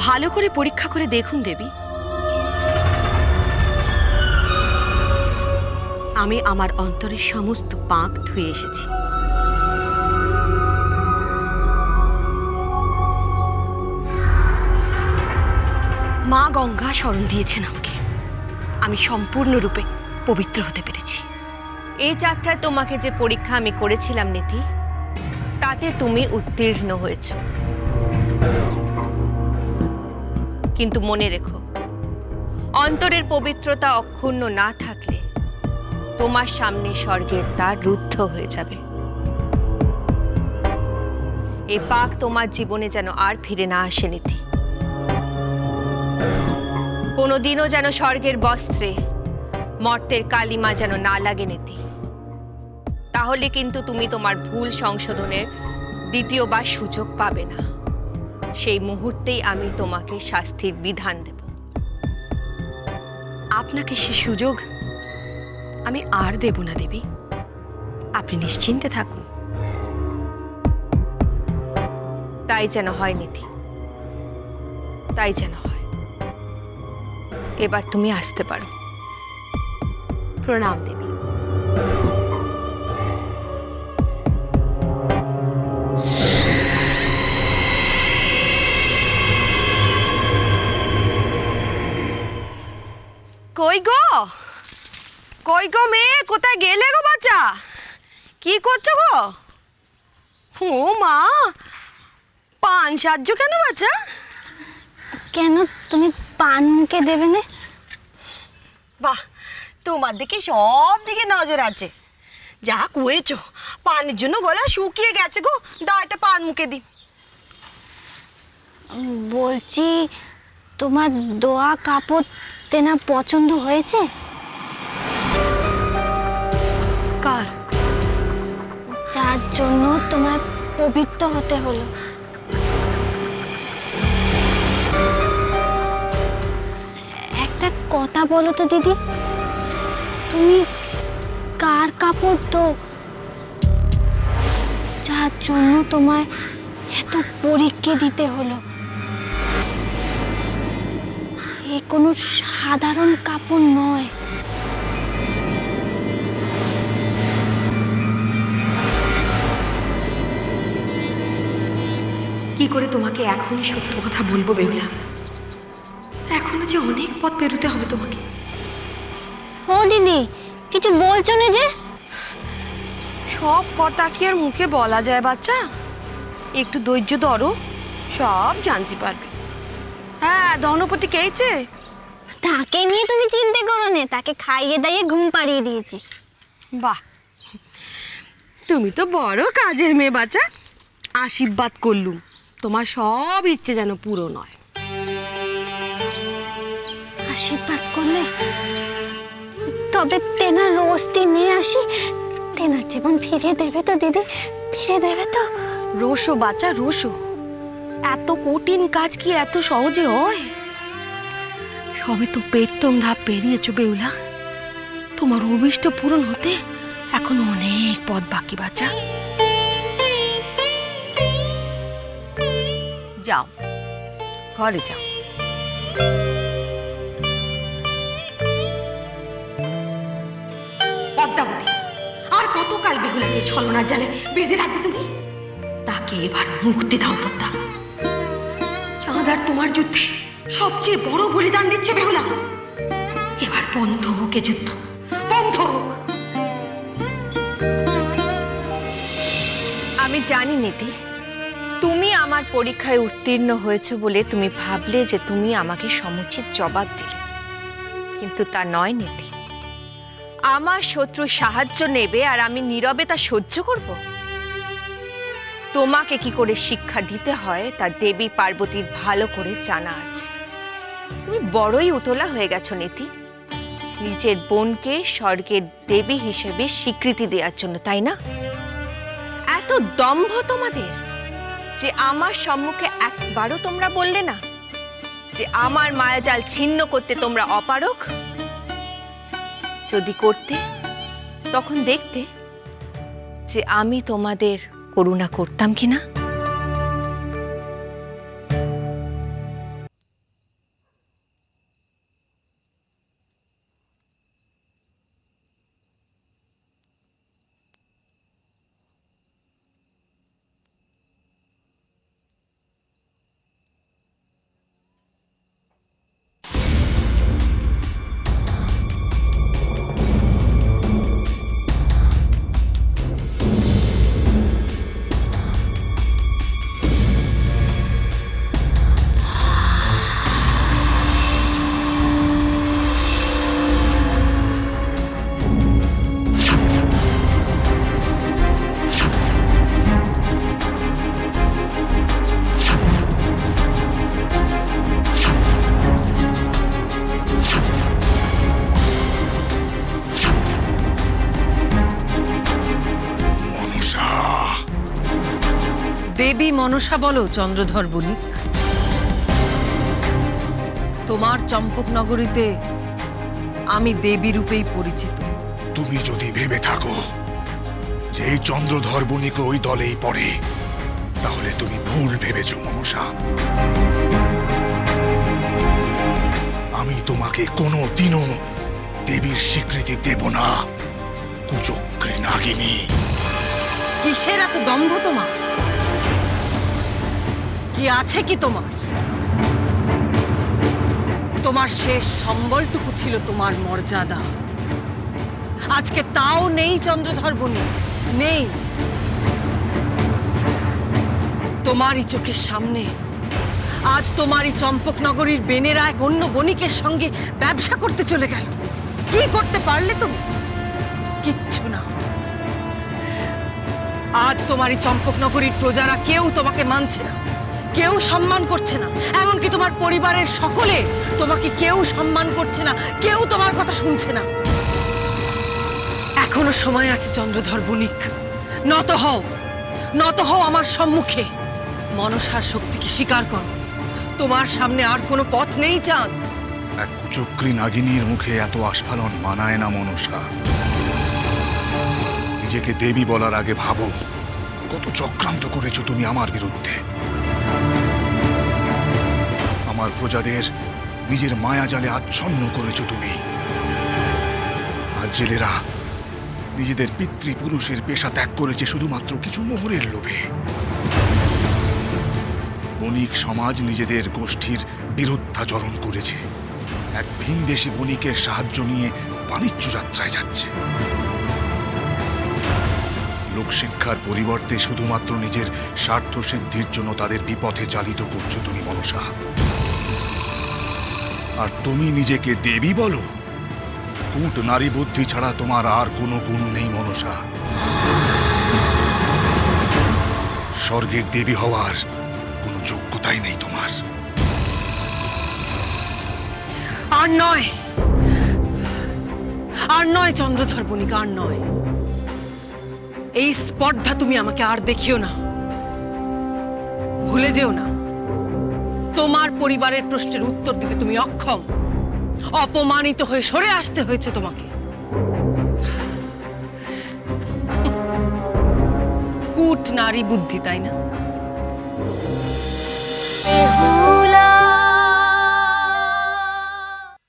ভালো করে পরীক্ষা করে দেখুন দেবী, আমি আমার অন্তরের সমস্ত পাপ ধুয়ে এসেছি। মা গঙ্গা শরণ দিয়েছেন আমাকে, আমি সম্পূর্ণরূপে পবিত্র হতে পেরেছি। এই যাত্রায় তোমাকে যে পরীক্ষা আমি করেছিলাম নীতি, তাতে তুমি উত্তীর্ণ হয়েছ। কিন্তু মনে রেখো, অন্তরের পবিত্রতা অক্ষুণ্ণ না থাকলে তোমার সামনে স্বর্গের দ্বার রুদ্ধ হয়ে যাবে। এই পাক তোমার জীবনে যেন আর ফিরে না আসে নীতি। কোনোদিনও যেন স্বর্গের বস্ত্রে মর্তের কালিমা যেন না লাগে নীতি। তাহলে কিন্তু তুমি তোমার ভুল সংশোধনের দ্বিতীয়বার সুযোগ পাবে না। সেই মুহূর্তেই আমি তোমাকে শাস্তির বিধান দেব। আপনাকে সে সুযোগ আমি আর দেব না দেবী, আপনি নিশ্চিন্তে থাকুন। তাই যেন হয় নীতি, তাই যেন হয়। এবার তুমি আসতে পারো। প্রণাম দেবী। কই গো, কই গো মেয়ে, কোথায় গেলে গো বাচ্চা? কি করছো গো? ও মা, পান সাজছো কেন বাচ্চা? কেন, তুমি পান মুখে দেবে না? বাহ, তোমার দিকে সব দিকে নজর আছে। যা কুয়েছো, পানের জন্য গলা শুকিয়ে গেছে গো, দাও একটা পান মুখে দি। বলছি, তোমার দোয়া কাপড় তেনা পছন্দ হয়েছে? কার? যার জন্য তোমার পবিত্র হতে হলো। একটা কথা বলো তো দিদি, তুমি কার কাপড় তো, যার জন্য তোমায় এত পরীক্ষা দিতে হলো? এ কোনো সাধারণ কাপড় নয়। কি করে তোমাকে এখনই সত্য কথা বলবো বেহুলা? এখনো যে অনেক পথ পেরোতে হবে তোমাকে। ও দিদি, কিছু বলছো না যে? সব কথা কি আর মুখে বলা যায় বাচ্চা? একটু ধৈর্য ধরো, সব জানতে পারবে। হ্যাঁ, ধনপতি কেছে? তাকে নিয়ে তুমি চিন্তা করো না, তাকে খাইয়ে দাইয়ে ঘুম পাড়িয়ে দিয়েছি। বাহ, তুমি তো বড় কাজের মেয়ে বাচ্চা। আশীর্বাদ করলুম, তোমার সব ইচ্ছে যেন পূরণ হয়। আশীর্বাদ করলে তবে তেনার রোস্তি নিয়ে আসি, তেনার জীবন ফিরিয়ে দেবে তো দিদি? ফিরিয়ে দেবে তো? রোসো বাচ্চা, রোসো। এত কঠিন কাজ কি এত সহজে হয়? সবে তো পেট্টম ধাপ পেরিয়েছো বেউলা, তোমার অভিষ্ট পূরণ হতে এখন অনেক পথ বাকি বাচ্চা। যাও, ঘরে যাও। পদ্মাবতী, আর কতকাল বেহুলাকে ছলনার জালে বেঁধে রাখবে তুমি? তাকে এবার মুক্তি দাও পদ্মা। চাঁদ আর তোমার যুদ্ধে সবচেয়ে বড় বলিদান দিচ্ছে বেহুলা। এবার বন্ধ হোক এ যুদ্ধ, বন্ধ হোক। আমি জানি নীতি, তুমি আমার পরীক্ষায় উত্তীর্ণ হয়েছো বলে তুমি ভাবলে যে তুমি আমাকে সমুচিত জবাব দিলে, কিন্তু তা নয় নীতি। আমার শত্রু সাহায্য নেবে আর আমি নীরবে তা সহ্য করব? তোমাকে কি করে শিক্ষা দিতে হয় তা দেবী পার্বতীর ভালো করে জানা আছে। তুমি বড়ই উতলা হয়ে গেছো নীতি, নিজের বোনকে স্বর্গের দেবী হিসেবে স্বীকৃতি দেওয়ার জন্য, তাই না? এত দম্ভ তোমাদের যে আমার সম্মুখে একবারও তোমরা বললে না যে আমার মায়াজাল ছিন্ন করতে তোমরা অপারগ? যদি করতে, তখন দেখতে যে আমি তোমাদের করুণা করতাম কিনা। মনসা বলো চন্দ্রধর বণিক, তোমার চম্পকনগরীতে আমি দেবী রূপেই পরিচিত। তুমি যদি ভেবে থাকো যে এই চন্দ্রধর বণিক ওই দলেই পড়ে, তাহলে তুমি ভুল ভেবেছ মনসা। আমি তোমাকে কোনো দিনও দেবীর স্বীকৃতি দেব না, কুচক্রী নাগিনী। কিসের এত দম্ভ তোমার? কি আছে কি তোমার? তোমার শেষ সম্বলটুকু ছিল তোমার মর্যাদা, আজকে তাও নেই চন্দ্রধর বণিক, নেই। তোমারই চোখের সামনে আজ তোমারই চম্পকনগরীর বেনেরা এক অন্য বণিকের সঙ্গে ব্যবসা করতে চলে গেল। কি করতে পারলে তুমি? কিচ্ছু না। আজ তোমারই চম্পকনগরীর প্রজারা কেউ তোমাকে মানছে না, কেউ সম্মান করছে না, এমনকি তোমার পরিবারের সকলে তোমাকে কেউ সম্মান করছে না, কেউ তোমার কথা শুনছে না। এখনো সময় আছে চন্দ্রধর বণিক, নত হও, নত হও আমার সম্মুখে। মনসার শক্তিকে স্বীকার করো, তোমার সামনে আর কোনো পথ নেই চাঁদ। এক কুচক্রী নাগিনীর মুখে এত আস্ফালন মানায় না মনসা। নিজেকে দেবী বলার আগে ভাবো কত চক্রান্ত করেছো তুমি আমার বিরুদ্ধে। আমার প্রজাদের নিজের মায়াজালে আচ্ছন্ন করেছো তুমি। আর জেলেরা নিজেদের পিতৃপুরুষের পেশা ত্যাগ করেছে শুধুমাত্র কিছু মোহরের লোভে। বণিক সমাজ নিজেদের গোষ্ঠীর বিরুদ্ধাচরণ করেছে, এক ভিনদেশী বণিকের সাহায্য নিয়ে বাণিজ্য যাত্রায় যাচ্ছে। লোকশিক্ষার পরিবর্তে শুধুমাত্র নিজের স্বার্থ সিদ্ধির জন্য তাদের বিপথে চালিত করছো তুমি মনসা। আর তুমি নিজেকে দেবী বলো? কূট নারী বুদ্ধি ছাড়া তোমার আর কোনো গুণ নেই মনসা। স্বর্গের দেবী হওয়ার কোনো যোগ্যতাই নেই তোমার। আর নয়, আর নয় চন্দ্রধর বণিক, আর নয়। এই স্পর্ধা তুমি আমাকে আর দেখিও না। ভুলে যেও না, তোমার পরিবারের প্রশ্নের উত্তর দিতে তুমি অক্ষম। অপমানিত হয়ে সরে আসতে হয়েছে তোমাকে। কূট নারী বুদ্ধি, তাই না?